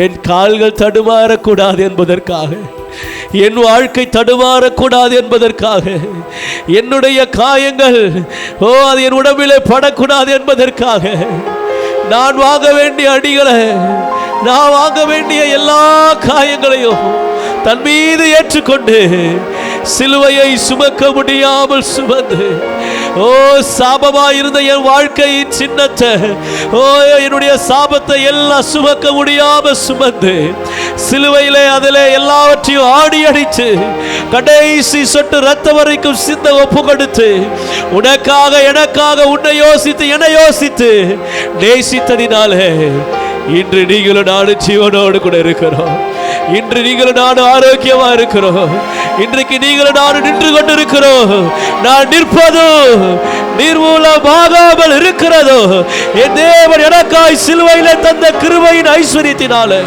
என் கால்கள் தடுமாறக்கூடாது என்பதற்காக, என் வாழ்க்கை தடுமாறக்கூடாது என்பதற்காக, என்னுடைய காயங்கள் அது என் உடம்பிலே படக்கூடாது என்பதற்காக நான் வாங்க வேண்டிய அடிகளை, நான் வாங்க வேண்டிய எல்லா காயங்களையும் தன் மீது ஏற்றுக்கொண்டு சிலுவையை சுமக்க முடியாமல் சுமந்து, சாபமாயிருந்த என் வாழ்க்கையின் சின்னத்தை, என்னுடைய சாபத்தை எல்லாம் சுமக்க முடியாமல் சுமந்து சிலுவையிலே அதிலே எல்லாவற்றையும் ஆடி அடித்து கடைசி சொட்டு ரத்தம் வரைக்கும் சிந்த ஒப்பு கொடுத்து உனக்காக எனக்காக உன்னை யோசித்து என்னை யோசித்து நேசித்ததினாலே இன்று நீங்களும் நானும் ஜீவனோடு கூட இருக்கிறோம். இன்று நீங்களும் நானும் ஆரோக்கியமா இருக்கிறோம். இன்றைக்கு நீங்களும் நானும் நின்று கொண்டிருக்கிறோம். நான் நிற்பதோ நிர்மூலமாகாமல் இருக்கிறதோ என் தேவன் எனக்காய் சிலுவையிலே தந்த கிருபையின் ஐஸ்வரியத்தினாலே.